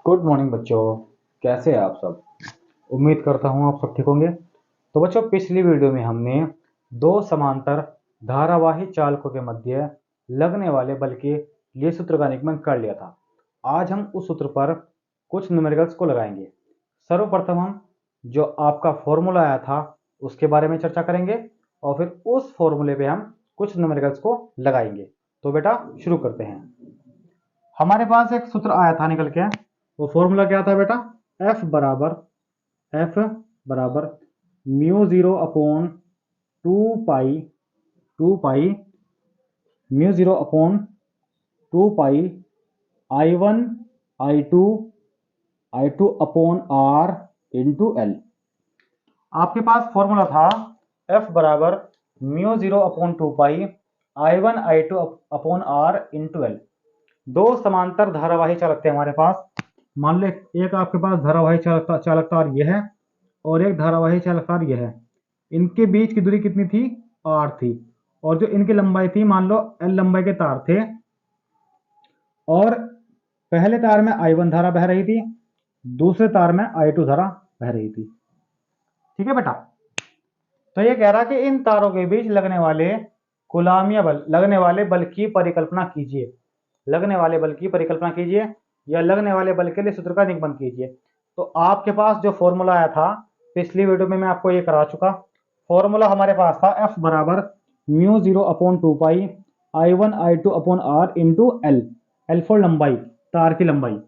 Good morning बच्चों। कैसे हैं आप सब? उम्मीद करता हूँ आप सब ठीक होंगे। तो बच्चों, पिछली वीडियो में हमने दो समांतर धारावाही चालकों के मध्य लगने वाले बल के लिए सूत्र का निगमन कर लिया था। आज हम उस सूत्र पर कुछ न्यूमेरिकल्स को लगाएंगे। सर्वप्रथम हम जो आपका फॉर्मूला आया था उसके बारे में चर्चा करेंगे और फिर उस फॉर्मूले पे हम कुछ न्यूमेरिकल्स को लगाएंगे। तो बेटा शुरू करते हैं। हमारे पास एक सूत्र आया था निकल के, वो फॉर्मूला क्या था बेटा? F बराबर म्यू जीरो अपॉन टू पाई mu zero upon 2 pi I1 I2 upon R into L। आपके पास फॉर्मूला था F बराबर mu zero upon 2 pi I1 I2 upon R into L। दो समांतर धारावाही चालक थे हमारे पास। मान लो एक आपके पास धारावाही चालक तार यह है और एक धारावाही चालक तार यह है। इनके बीच की दूरी कितनी थी? R थी। और जो इनकी लंबाई थी, मान लो L लंबाई के तार थे और पहले तार में I1 धारा बह रही थी, दूसरे तार में I2 धारा बह रही थी। ठीक है बेटा। तो ये कह रहा कि इन तारों के बीच लगने वाले कूलाम्बीय बल, लगने वाले बल की परिकल्पना कीजिए। लगने वाले बल की परिकल्पना कीजिए या लगने वाले बल के लिए सूत्र का निगमन कीजिए। तो आपके पास जो फॉर्मूला आया था पिछली वीडियो में मैं आपको ये करा चुका। फॉर्मूला हमारे पास था F बराबर mu zero upon 2 pi I1 I2 upon R into L for लंबाई, तार की लंबाई।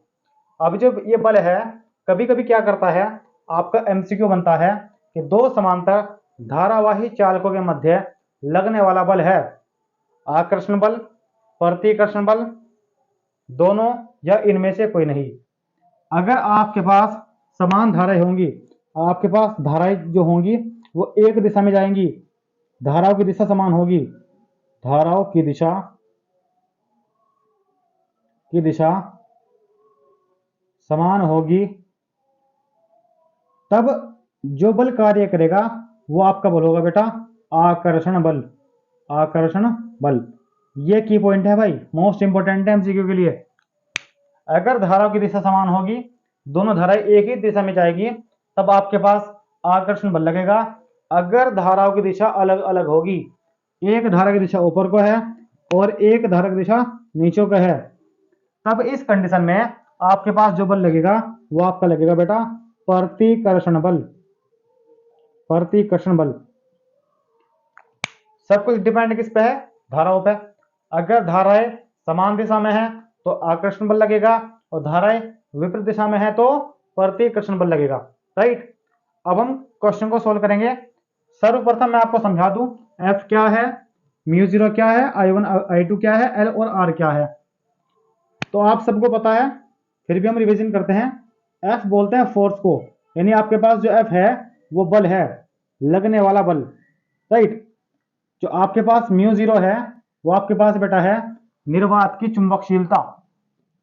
अब जब ये बल है, कभी कभी क्या करता है, आपका MCQ बनता है कि दो समांतर धारावाही चालकों के मध्य लगने वाला बल है आकर्षण बल, प्रतिकर्षण बल, दोनों या इनमें से कोई नहीं। अगर आपके पास समान धाराएं होंगी, आपके पास धाराएं जो होंगी वो एक दिशा में जाएंगी, धाराओं की दिशा समान होगी, धाराओं की दिशा समान होगी, तब जो बल कार्य करेगा वो आपका बल होगा बेटा आकर्षण बल। आकर्षण बल ये की पॉइंट है भाई, मोस्ट इंपोर्टेंट है MCQ के लिए। अगर धाराओं की दिशा समान होगी, दोनों धाराएं एक ही दिशा में जाएगी, तब आपके पास आकर्षण बल लगेगा। अगर धाराओं की दिशा अलग अलग होगी, एक धारा की दिशा ऊपर को है और एक धारा की दिशा नीचे को है, तब इस कंडीशन में आपके पास जो बल लगेगा वो आपका लगेगा बेटा प्रतिकर्षण बल। प्रतिकर्षण बल सब कुछ डिपेंड किस पे है? धाराओं पे। अगर धाराएं समान दिशा में है तो आकर्षण बल लगेगा और धाराएं विपरीत दिशा में है तो प्रतिकर्षण बल लगेगा। राइट। अब हम क्वेश्चन को सोल्व करेंगे। सर्वप्रथम मैं आपको समझा दूं F क्या है, म्यू जीरो क्या है, I1 I2 क्या है, L और R क्या है। तो आप सबको पता है, फिर भी हम रिवीजन करते हैं। F बोलते हैं फोर्स को, यानी आपके पास जो F है वो बल है, लगने वाला बल। राइट। जो आपके पास म्यू जीरो है वो आपके पास बेटा है निर्वात की चुंबकशीलता,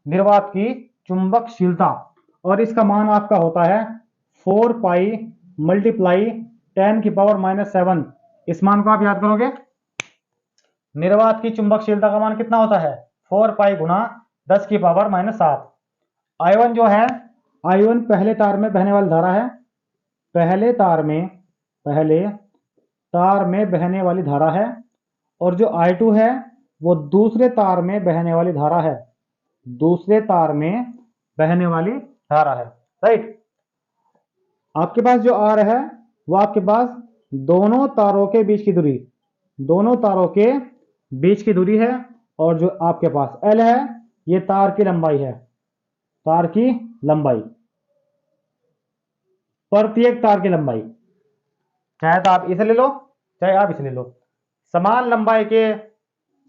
निर्वात की चुंबकशीलता। और इसका मान आपका होता है 4 पाई मल्टीप्लाई 10⁻⁷। इस मान को आप याद करोगे। निर्वात की चुंबकशीलता का मान कितना होता है? 4 पाई गुणा 10⁻⁷। I1 जो है, I1 पहले तार में बहने वाली धारा है, पहले तार में बहने वाली धारा है। और जो I2 है वो दूसरे तार में बहने वाली धारा है, दूसरे तार में बहने वाली धारा है। राइट। आपके पास जो R है वो आपके पास दोनों तारों के बीच की दूरी, दोनों तारों के बीच की दूरी है। और जो आपके पास L है ये तार की लंबाई है, तार की लंबाई, प्रत्येक तार की लंबाई। चाहे तो आप इसे ले लो चाहे आप इसे ले लो। समान लंबाई के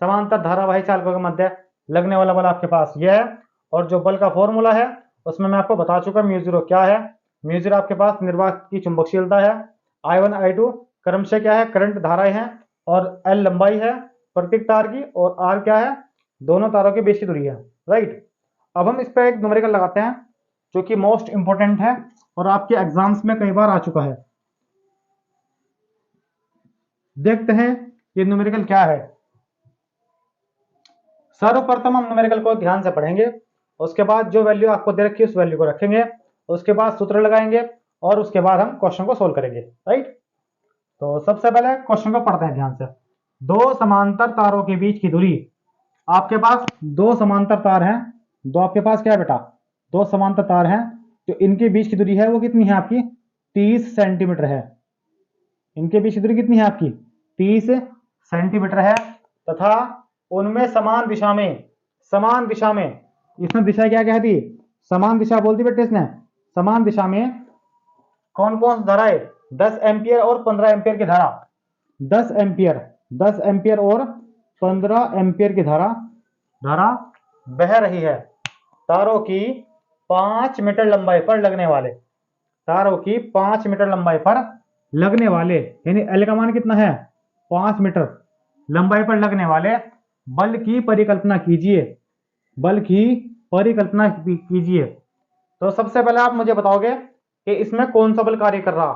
समांतर धारावाही चालकों के मध्य लगने वाला बल आपके पास यह है। और जो बल का फॉर्मूला है उसमें मैं आपको बता चुका म्यू जीरो क्या है। म्यू जीरो आपके पास निर्वात की चुंबकशीलता है, I1 I2 क्रमशः क्या है? करंट धाराएं हैं, और L लंबाई है प्रत्येक तार की, और R क्या है? दोनों तारों के बीच की दूरी है। राइट। अब हम इस पर एक न्यूमेरिकल लगाते हैं जो कि मोस्ट इंपोर्टेंट है और आपके एग्जाम्स में कई बार आ चुका है। देखते हैं ये न्यूमेरिकल क्या है। सर्वप्रथम हम न्यूमेरिकल को ध्यान से पढ़ेंगे उसके बाद जो वैल्यू आपको दे रखी है उस वैल्यू को रखेंगे, उसके बाद सूत्र लगाएंगे और उसके बाद हम क्वेश्चन को सोल्व करेंगे, राइट। तो सबसे पहले क्वेश्चन को पढ़ते हैं ध्यान से। दो समांतर तारों के बीच की दूरी, आपके पास दो समांतर तार हैं, दो आपके पास क्या है बेटा, दो समांतर तार हैं, जो इनके बीच की दूरी है वो कितनी है आपकी, 30 सेंटीमीटर है। इनके बीच की दूरी कितनी है आपकी, 30 सेंटीमीटर है, तथा उनमें समान दिशा में इसमें दिशा क्या कहती, समान दिशा बोलती बेटे इसने, समान दिशा में कौन कौन धाराएं, 10 एम्पियर और 15 एम्पियर की धारा, 10 एम्पियर और 15 एम्पियर की धारा बह रही है। तारों की 5 मीटर लंबाई पर लगने वाले, तारों की 5 मीटर लंबाई पर लगने वाले, यानी एल का मान कितना है, 5 मीटर लंबाई पर लगने वाले बल की परिकल्पना कीजिए, बल की परिकल्पना कीजिए। तो सबसे पहले आप मुझे बताओगे कि इसमें कौन सा बल कार्य कर रहा।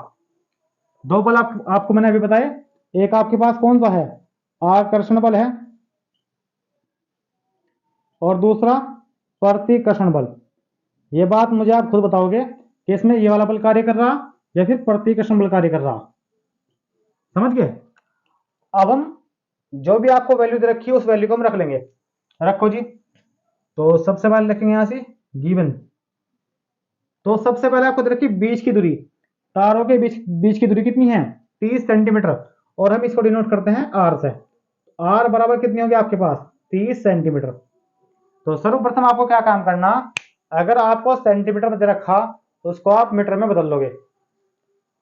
दो बल आपको मैंने अभी बताए, एक आपके पास कौन सा है, आकर्षण बल है, और दूसरा प्रतिकर्षण बल। ये बात मुझे आप खुद बताओगे कि इसमें ये वाला बल कार्य कर रहा या फिर प्रतिकर्षण बल कार्य कर रहा, समझ गए। अब हम जो भी आपको वैल्यू दे रखी है उस वैल्यू को हम रख लेंगे, रखो जी। तो सबसे पहले लिखेंगे यहां से गिवन। तो सबसे पहले आपको दे रखी बीच की दूरी, तारों के बीच की दूरी कितनी है, 30 सेंटीमीटर, और हम इसको डिनोट करते हैं आर से। आर बराबर कितनी होगी आपके पास, 30 सेंटीमीटर। तो सर्वप्रथम आपको क्या काम करना, अगर आपको सेंटीमीटर में दे रखा तो उसको आप मीटर में बदल लोगे,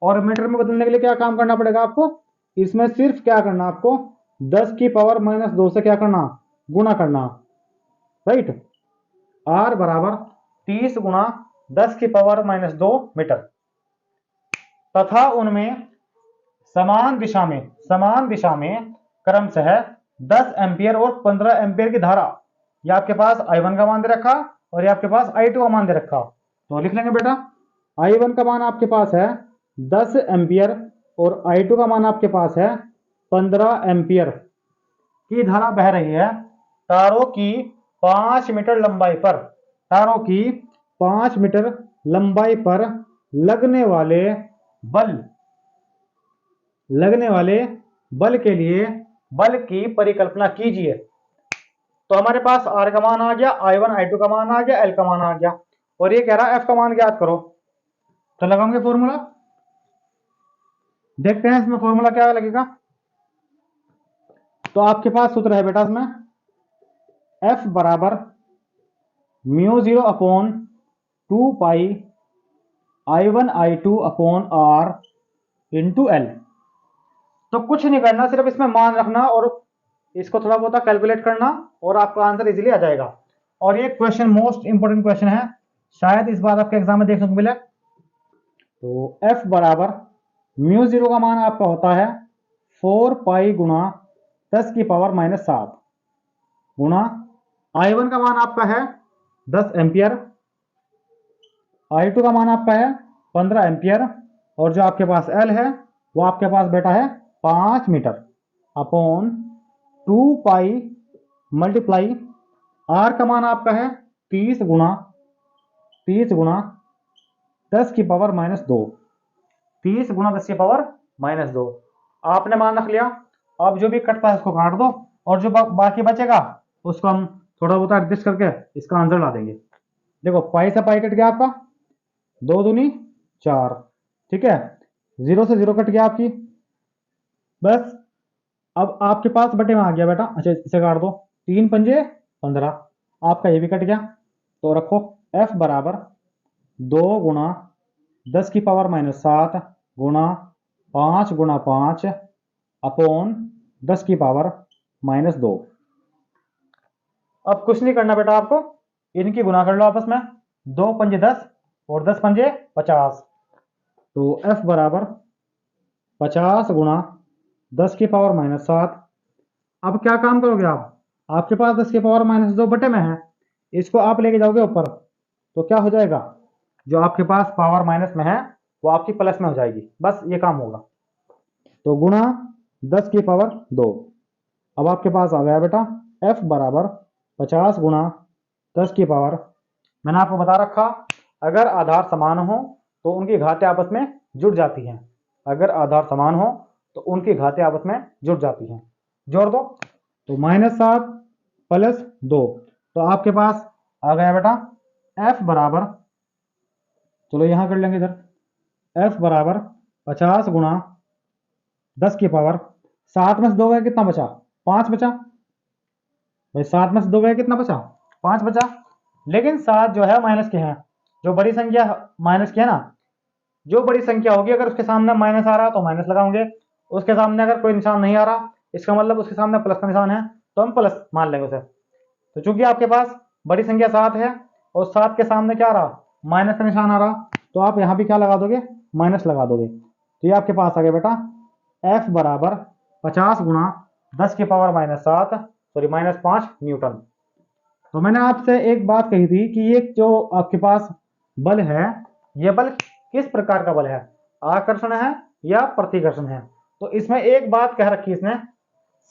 और मीटर में बदलने के लिए क्या काम करना पड़ेगा आपको, इसमें सिर्फ क्या करना आपको, 10 की पावर -2 से क्या करना, गुणा करना, राइट। आर बराबर 30 गुणा 10 की पावर -2 मीटर, तथा उनमें समान दिशा में क्रमशः 10 एम्पियर और 15 एम्पियर की धारा, ये आपके पास I1 का मान दे रखा और ये आपके पास I2 का मान दे रखा। तो लिख लेंगे बेटा, I1 का मान आपके पास है 10 एम्पियर और I2 का मान आपके पास है 15 एम्पियर की धारा बह रही है तारों की 5 मीटर लंबाई पर, तारों की 5 मीटर लंबाई पर लगने वाले बल के लिए बल की परिकल्पना कीजिए। तो हमारे पास आर का मान आ गया, I1 I2 का मान आ गया, एल का मान आ गया, और ये कह रहा है एफ का मान ज्ञात करो। तो लगाओगे फॉर्मूला, देखते हैं इसमें फॉर्मूला क्या लगेगा। तो आपके पास सूत्र है बेटा इसमें, एफ बराबर μ0 upon 2 pi I1 I2 upon R into L. तो कुछ नहीं करना, सिर्फ इसमें मान रखना और इसको थोड़ा बहुत कैलकुलेट करना और आपका आंसर इजीली आ जाएगा। और ये क्वेश्चन मोस्ट इंपोर्टेंट क्वेश्चन है, शायद इस बार आपके एग्जाम में देखने को मिले। तो F बराबर μ0 का मान आपका होता है 4 पाई गुणा 10 की पावर -7 गुणा I1 का मान आपका है 10 एम्पियर, I2 का मान आपका है 15 एम्पियर, और जो आपके पास L है वो आपके पास बेटा है 5 metre upon 2 pi multiply R का मान आपका है 30 गुणा 10 की पावर -2, 30 गुणा 10 की पावर -2 आपने मान रख लिया। अब जो भी कटता है उसको काट दो, और जो बाकी बचेगा उसको हम थोड़ा बहुत एडजस्ट करके इसका आंसर ला देंगे। देखो पाई से पाई कट गया आपका, 2 दूनी 4, ठीक है, 0 से 0 कट गया आपकी, बस। अब आपके पास बटे में आ गया बेटा, अच्छा इसे काट दो, 3 पंजे 15, आपका ये भी कट गया। तो रखो F बराबर 2 गुणा 10 की पावर -7 गुणा 5 गुणा 5 अपॉन 10 की पावर -2। अब कुछ नहीं करना बेटा, आपको इनकी गुना कर लो आपस में, 2 पंजे 10 और 10 पंजे 50। तो F बराबर 50 गुणा 10 की पावर -7। अब क्या काम करोगे आप, आपके पास 10 की पावर -2 बटे में है, इसको आप लेके जाओगे ऊपर, तो क्या हो जाएगा, जो आपके पास पावर माइनस में है वो आपकी प्लस में हो जाएगी, बस ये काम होगा। तो गुणा 10 की पावर 2। अब आपके पास आ गया बेटा F बराबर 50 गुणा 10 की पावर मैंने आपको बता रखा, अगर आधार समान हो तो उनकी घातें आपस में जुड़ जाती हैं। अगर आधार समान हो तो उनकी घातें आपस में जुड़ जाती हैं। जोड़ दो, तो -7 + 2, तो आपके पास आ गया बेटा f बराबर, चलो यहां कर लेंगे इधर, f बराबर 50 गुणा 10 की पावर 7 में से 2 गया कितना बचा? 5 बचा भाई। 7 में से 2 गया कितना बचा? 5 बचा। लेकिन 7 जो है माइनस के हैं, जो बड़ी संख्या माइनस की है ना, जो बड़ी संख्या होगी अगर उसके सामने माइनस आ रहा तो माइनस लगाओगे, उसके सामने अगर कोई निशान नहीं आ रहा इसका मतलब उसके सामने प्लस का निशान है तो हम प्लस मान लेंगे उसे। तो चूंकि आपके पास बड़ी संख्या 7 है और 7 के सामने क्या आ रहा? माइनस का निशान आ रहा, तो आप यहाँ भी क्या लगा दोगे? माइनस लगा दोगे। तो ये आपके पास आ गया बेटा f बराबर 50 गुणा 10 की पावर -7 सॉरी -5 न्यूटन। तो मैंने आपसे एक बात कही थी कि ये जो आपके पास बल है, ये बल किस प्रकार का बल है? आकर्षण है या प्रतिकर्षण है? तो इसमें एक बात कह रखी है इसने,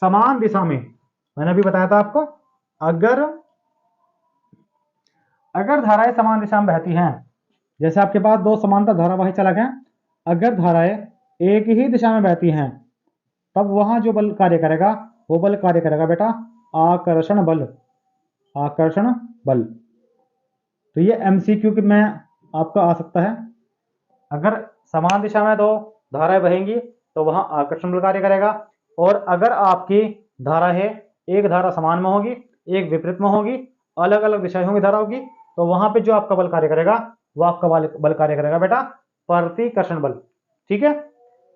समान दिशा में। मैंने अभी बताया था आपको, अगर धाराएं समान दिशा में बहती हैं, जैसे आपके पास दो समांतर धारावाही चलक हैं, अगर धाराएं एक ही दिशा में बहती हैं तब वहां जो बल कार्य करेगा वो बल कार्य करेगा बेटा आकर्षण बल। आकर्षण बल। तो ये MCQ में आपका आ सकता है। अगर समान दिशा में दो धाराएं बहेंगी तो वहां आकर्षण बल कार्य करेगा, और अगर आपकी धारा है, एक धारा समान में होगी एक विपरीत में होगी, अलग अलग दिशाएं होंगी धाराओं की, तो वहां पे जो आपका बल कार्य करेगा वो आपका बल कार्य करेगा बेटा प्रतिकर्षण बल। ठीक है,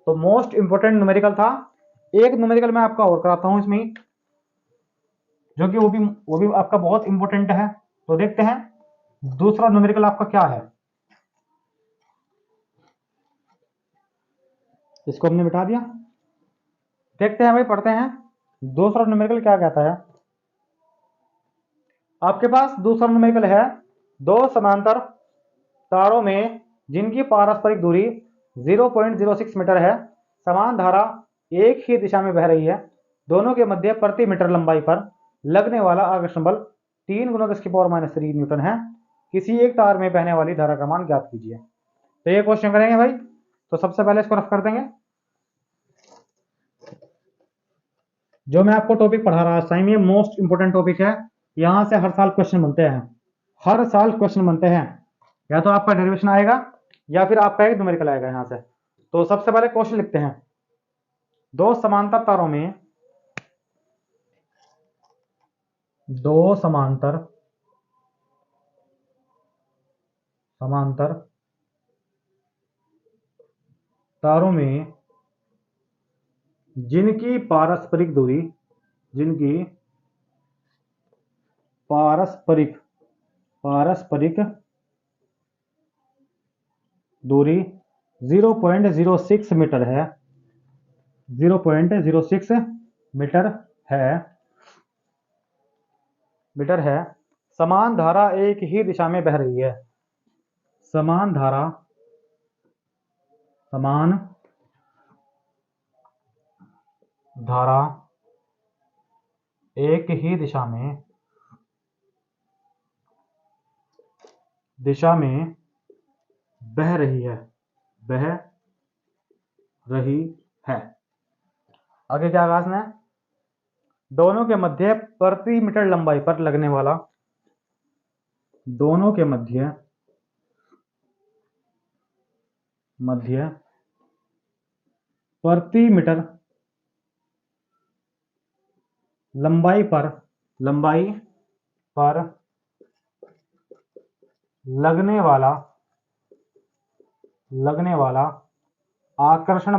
तो मोस्ट इंपोर्टेंट न्यूमेरिकल था। एक न्यूमेरिकल मैं आपका और कराता हूं इसमें, जो कि वो भी आपका बहुत इंपॉर्टेंट है। तो देखते हैं दूसरा न्यूमेरिकल आपका क्या है। इसको हमने बिठा दिया, देखते हैं भाई, पढ़ते हैं दूसरा न्यूमेरिकल क्या कहता है। आपके पास दूसरा न्यूमेरिकल है, दो समांतर तारों में जिनकी पारस्परिक दूरी 0.06 मीटर है, समान धारा एक ही दिशा में बह रही है, दोनों के मध्य प्रति मीटर लंबाई पर लगने वाला आकर्षण बल 3 × 10⁻³ न्यूटन है। किसी एक तार में बहने वाली धारा का मान ज्ञात कीजिए। तो ये क्वेश्चन करेंगे भाई। तो सबसे पहले इसको रफ कर देंगे। जो मैं आपको टॉपिक पढ़ा रहा टाइम, ये मोस्ट इंपोर्टेंट टॉपिक है। यहां से हर साल क्वेश्चन बनते हैं, हर साल क्वेश्चन बनते हैं। या तो आपका डेरिवेशन आएगा या फिर आपका एक न्यूमेरिकल आएगा यहां से। तो सबसे पहले क्वेश्चन लिखते हैं, दो समांतर तारों में, दो समांतर तारों में जिनकी पारस्परिक दूरी, जिनकी पारस्परिक दूरी 0.06 मीटर है, 0.06 मीटर है, समान धारा एक ही दिशा में बह रही है, समान धारा एक ही दिशा में बह रही है, आगे क्या कहा इसने, दोनों के मध्य प्रति मीटर लंबाई पर लगने वाला, दोनों के मध्य प्रति मीटर लंबाई पर लगने वाला आकर्षण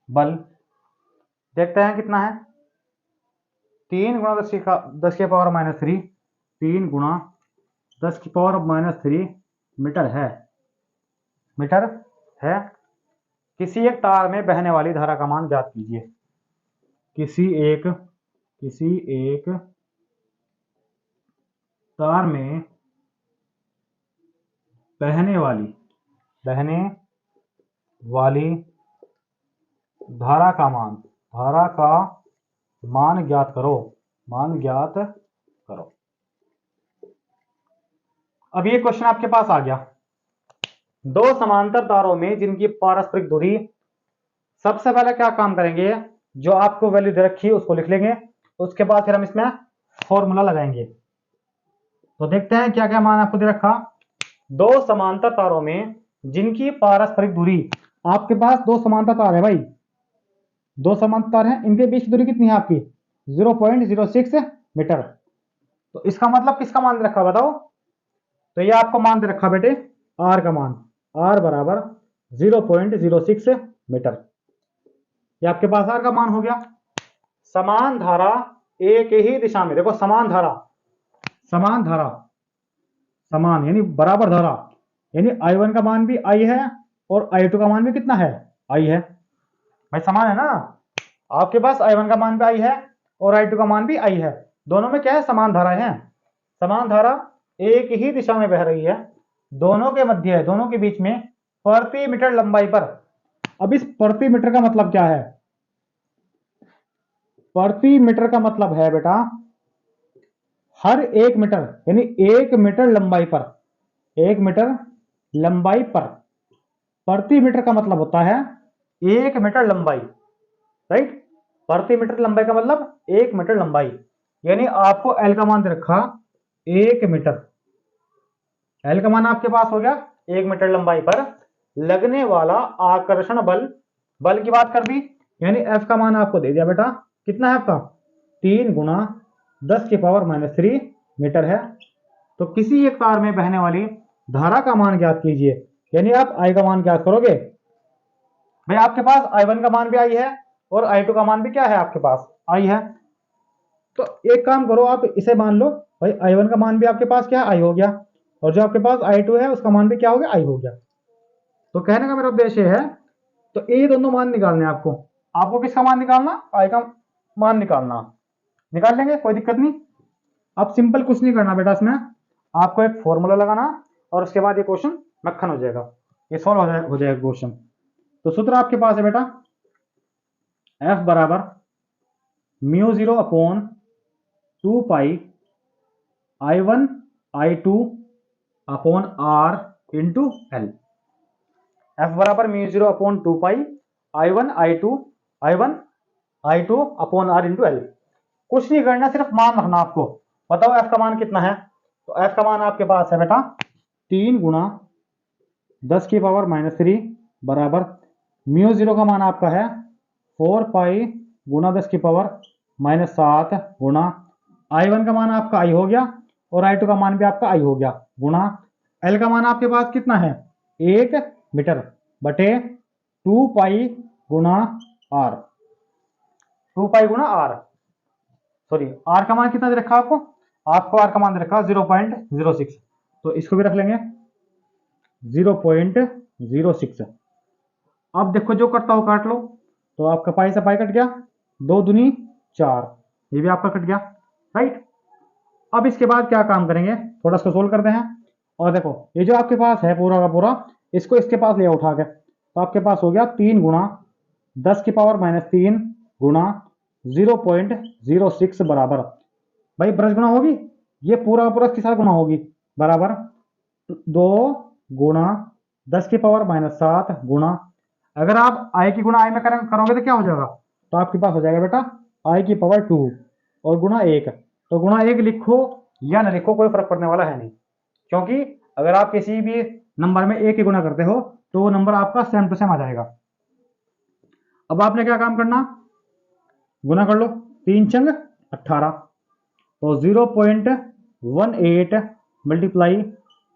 बल देखते हैं कितना है। 3 × 10⁻³ 3 × 10⁻³ मीटर है। किसी एक तार में बहने वाली धारा का मान ज्ञात कीजिए। किसी एक तार में बहने वाली धारा का मान ज्ञात करो। मान ज्ञात करो। अब ये क्वेश्चन आपके पास आ गया, दो समांतर तारों में जिनकी पारस्परिक दूरी, सबसे पहले क्या काम करेंगे, जो आपको वैल्यू दे रखी है उसको लिख लेंगे, उसके बाद फिर हम इसमें फॉर्मूला लगाएंगे। तो देखते हैं क्या क्या मान आपको दे रखा। दो समांतर तारों में जिनकी पारस्परिक दूरी, आपके पास दो समांतर तार है भाई, दो समांतर तार हैं, इनके बीच की दूरी कितनी है आपकी 0.06 मीटर। तो इसका मतलब किसका मान दे रखा बताओ। तो ये आपको मान दे रखा बेटे आर का मान, आर बराबर 0.06 मीटर। ये आपके पास आर का मान हो गया। समान धारा एक ही दिशा में, देखो समान धारा, समान धारा, समान यानी बराबर धारा, यानी I1 का मान भी I है और I2 का मान भी कितना है I है। भाई समान है ना, आपके पास I1 का मान भी I है और I2 का मान भी I है, दोनों में क्या है समान धारा है। समान धारा एक ही दिशा में बह रही है, दोनों के मध्य है, दोनों के बीच में प्रति मीटर लंबाई पर। अब इस प्रति मीटर का मतलब क्या है, प्रति मीटर का मतलब है बेटा हर एक मीटर, यानी एक मीटर लंबाई पर, एक मीटर लंबाई पर, प्रति मीटर का मतलब होता है एक मीटर लंबाई, राइट। प्रति मीटर लंबाई का मतलब एक मीटर लंबाई, यानी आपको एल का मान दे रखा एक मीटर, एल का मान आपके पास हो गया एक मीटर लंबाई पर लगने वाला आकर्षण बल, बल की बात कर दी, यानी एफ का मान आपको दे दिया बेटा, कितना है आपका 3 गुना 10⁻³ मीटर है। तो किसी एक तार में बहने वाली धारा का मान ज्ञात कीजिए, यानी आप आई का मान ज्ञात करोगे। भाई आपके पास I1 का मान भी आई है और I2 का मान भी क्या है आपके पास आई है। तो एक काम करो, आप इसे मान लो भाई I1 का मान भी आपके पास क्या है आई हो गया, और जो आपके पास I2 है उसका मान भी क्या हो गया आई हो गया। तो कहने का मेरा उद्देश्य है, तो ये दोनों मान निकालने आपको, आपको किसका मान निकालना आई का मान निकालना, निकाल लेंगे कोई दिक्कत नहीं। अब सिंपल कुछ नहीं करना बेटा, इसमें आपको एक फॉर्मूला लगाना और उसके बाद ये क्वेश्चन मक्खन हो जाएगा, ये सॉल्व हो जाएगा क्वेश्चन। तो सूत्र आपके पास है बेटा F बराबर μ0/2 I1 I2 R into L। F बराबर μ0/2 I1 I2 R into L। कुछ नहीं करना, सिर्फ मान रखना आपको। बताओ F का मान कितना है, तो F का मान आपके पास है बेटा 3 गुना 10⁻³ बराबर μ0 का मान आपका है 4 गुना 10⁻⁷ गुना I1 का मान आपका I हो गया और I2 का मान भी आपका I हो गया, गुना L का मान आपके पास कितना है 1 मीटर बटे 2 गुना R, 2 गुना R, सॉरी R का मान कितना दे रखा आपको, आपको R का मान दे रखा 0.06, तो इसको भी रख लेंगे 0.06। अब देखो जो करता हो काट लो, तो आपका पाई से पाई कट गया, 2 दूनी 4, ये भी आपका कट गया, राइट। अब इसके बाद क्या काम करेंगे, थोड़ा इसको सोल्व करते हैं। और देखो ये जो आपके पास है पूरा का पूरा, इसको इसके पास ले उठा के, तो आपके पास हो गया 3 गुना 10⁻³ गुना 0.06 बराबर, भाई ब्रश गुना होगी, ये पूरा पूरा इसके साथ गुना होगी, बराबर 2 गुना 10⁻⁷ गुना, अगर आप आई की गुना आई में करोगे तो क्या हो जाएगा, तो आपके पास हो जाएगा बेटा I⁻² और गुना 1, तो गुना 1 लिखो या ना लिखो कोई फर्क पड़ने वाला है नहीं, क्योंकि अगर आप किसी भी नंबर में 1 की गुना करते हो तो वो नंबर आपका सेम टू सेम आ जाएगा। अब आपने क्या काम करना, गुना कर लो, 3 चंग 18, तो 0.18 मल्टीप्लाई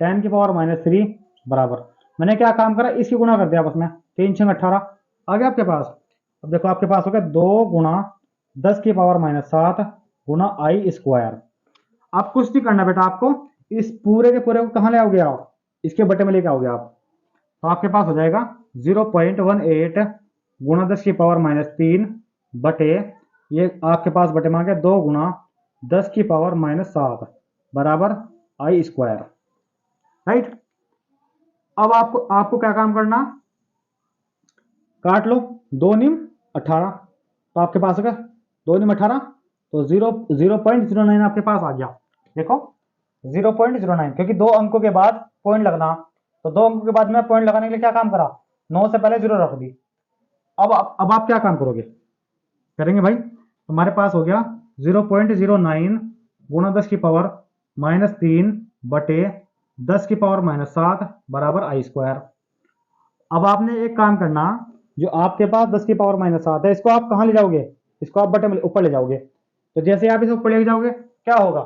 10⁻³ बराबर, मैंने क्या काम करा इसकी गुना कर दिया, बस में 3 छंग 18 आ गया आपके पास। अब देखो आपके पास हो गया 2 गुना 10⁻⁷ गुना I²। आप कुछ नहीं करना बेटा, आपको इस पूरे के पूरे को कहाँ ले आओगे आप, इसके बटे में लेके आओगे आप, तो आपके पास हो जाएगा 0.18 गुना 10⁻³ बटे, ये आपके पास बटे में आ गया 2 गुना 10⁻⁷ बराबर I², राइट। अब आपको क्या काम करना, काट लो, 2 निम 18, तो आपके पास होगा 2 निम 18, तो 0.09 आपके पास आ गया। देखो 0.09, क्योंकि 2 अंकों के बाद पॉइंट लगना, तो 2 अंकों के बाद मैं पॉइंट लगाने के लिए क्या काम करा, 9 से पहले 0 रख दी। अब आप क्या काम करोगे, करेंगे भाई, तुम्हारे पास हो गया 0.09 गुणा 10 की पावर -3 बटे 10 की पावर -7 बराबर आई स्क्वायर। अब आपने एक काम करना, जो आपके पास 10 की पावर -7 है, इसको आप कहाँ ले जाओगे, इसको आप बटे में ऊपर ले जाओगे। तो जैसे आप इसे ऊपर ले जाओगे क्या होगा,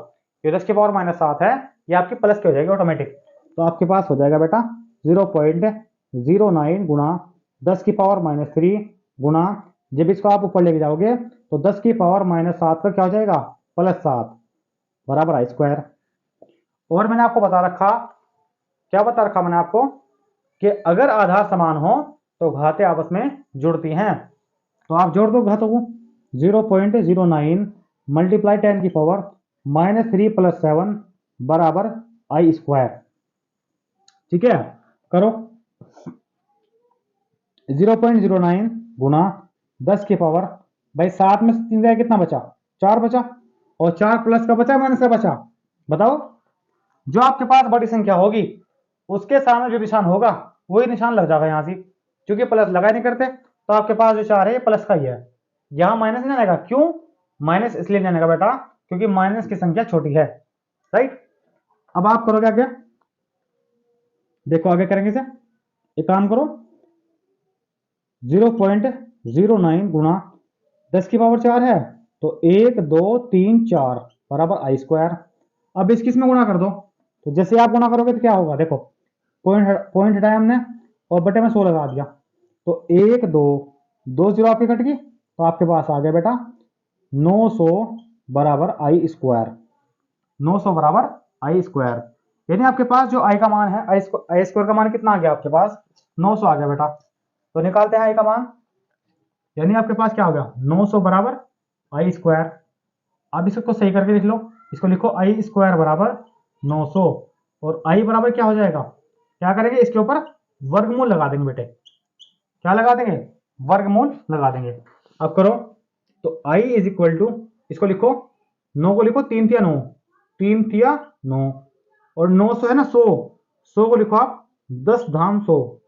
ये 10 की पावर -7 है, ये आपकी प्लस की हो जाएगी ऑटोमेटिक। तो आपके पास हो जाएगा बेटा 0.09 गुणा 10 की पावर -3 गुणा, जब इसको आप ऊपर लेके जाओगे तो 10 की पावर -7 का क्या हो जाएगा, +7 बराबर आई स्क्वायर। और मैंने आपको बता रखा, क्या बता रखा मैंने आपको, कि अगर आधार समान हो तो घातें आपस में जुड़ती हैं। तो आप जोड़ दो घातों को, 0.09 मल्टीप्लाई 10 की पावर -3 + 7 बराबर आई स्क्वायर। ठीक है, करो 0.09 गुणा 10 की पावर, भाई 7 में से 3 गया कितना बचा, 4 बचा, और 4 प्लस का बचा माइनस का बचा, बताओ। जो आपके पास बड़ी संख्या होगी उसके सामने जो निशान होगा वही निशान लग जाएगा यहाँ से, क्योंकि प्लस लगा नहीं करते, तो आपके पास जो 4 है ये प्लस का ही है, यहाँ माइनस नहीं आएगा। क्यों माइनस इसलिए नहीं आएगा बेटा, क्योंकि माइनस की संख्या छोटी है, राइट। अब आप करोगे आगे, देखो आगे करेंगे से, एक काम करो 0.09 गुणा 10 की पावर 4 है, तो 1 2 3 4 बराबर आई स्क्वायर। अब इस किस में गुणा कर दो, तो जैसे आप गुणा करोगे तो क्या होगा, देखो पॉइंट हटाया हमने और बटे में 100 लगा दिया, तो 1 2 2 0 आपकी कट गई, तो आपके पास आ गया बेटा 900 बराबर आई स्क्वायर। 900 बराबर आई स्क्वायर, यानी आपके पास जो आई का मान है, आई स्क्वायर का मान कितना आ गया आपके पास, 900 आ गया बेटा। तो निकालते हैं आई का मान, यानी आपके पास क्या हो गया 900 बराबर आई स्क्वायर। अब इसको सही करके लिख लो, इसको लिखो आई स्क्वायर बराबर 900, और आई बराबर क्या हो जाएगा, क्या करेंगे इसके ऊपर वर्गमूल लगा देंगे बेटे, क्या लगा देंगे, वर्गमूल लगा देंगे। अब करो, तो आई इज इक्वल टू, इसको लिखो 9 को लिखो 3 तिया 9, 3 तिया 9, और 900 है ना 100, 100 को लिखो आप 10 धाम 100,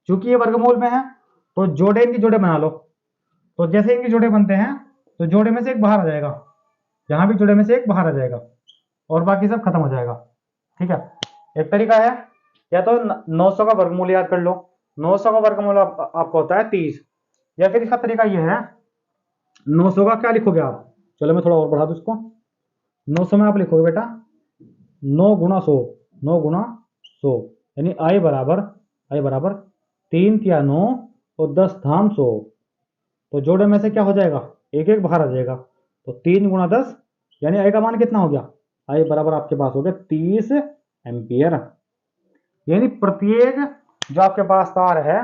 चूंकि ये वर्गमूल में है तो जोड़े इनकी जोड़े बना लो। तो जैसे इनके जोड़े बनते हैं तो जोड़े में से एक बाहर आ जाएगा, यहाँ भी जोड़े में से एक बाहर आ जाएगा, और बाकी सब खत्म हो जाएगा। ठीक है, एक तरीका है, या तो 900 का वर्गमूल याद कर लो, 900 का वर्गमूल आपको होता है 30, या फिर इसका तरीका ये है, 900 का क्या लिखोगे आप, चलो मैं थोड़ा और बढ़ा दूं इसको, 900 में आप लिखोगे बेटा 9 गुणा 100, 9 गुणा 100, यानी आई बराबर 3 तिया 9 और 10 धाम 100, तो जोड़े में से क्या हो जाएगा, एक एक बाहर आ जाएगा, तो 3 गुणा 10, यानी आई का मान कितना हो गया, आई बराबर आपके पास हो गया 30 एम्पियर। यानी प्रत्येक जो आपके पास तार है,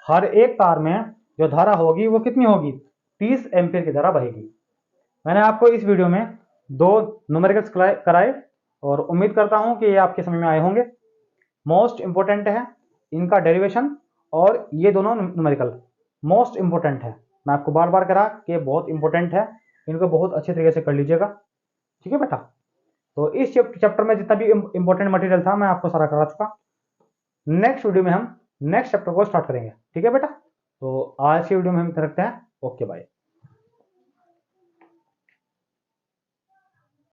हर एक तार में जो धारा होगी वो कितनी होगी, 30 एम्पियर की धारा बहेगी। मैंने आपको इस वीडियो में 2 न्यूमेरिकल्स कराए, और उम्मीद करता हूं कि ये आपके समझ में आए होंगे। मोस्ट इंपोर्टेंट है इनका डेरिवेशन, और ये दोनों न्यूमेरिकल मोस्ट इंपोर्टेंट है, मैं आपको बार बार करा कि बहुत इंपॉर्टेंट है, इनको बहुत अच्छे तरीके से कर लीजिएगा। ठीक है बेटा, तो इस चैप्टर में जितना भी इंपॉर्टेंट मटेरियल था मैं आपको सारा करा चुका। नेक्स्ट वीडियो में हम नेक्स्ट चैप्टर को स्टार्ट करेंगे। ठीक है बेटा, तो आज की वीडियो में हम रखते हैं, ओके बाय।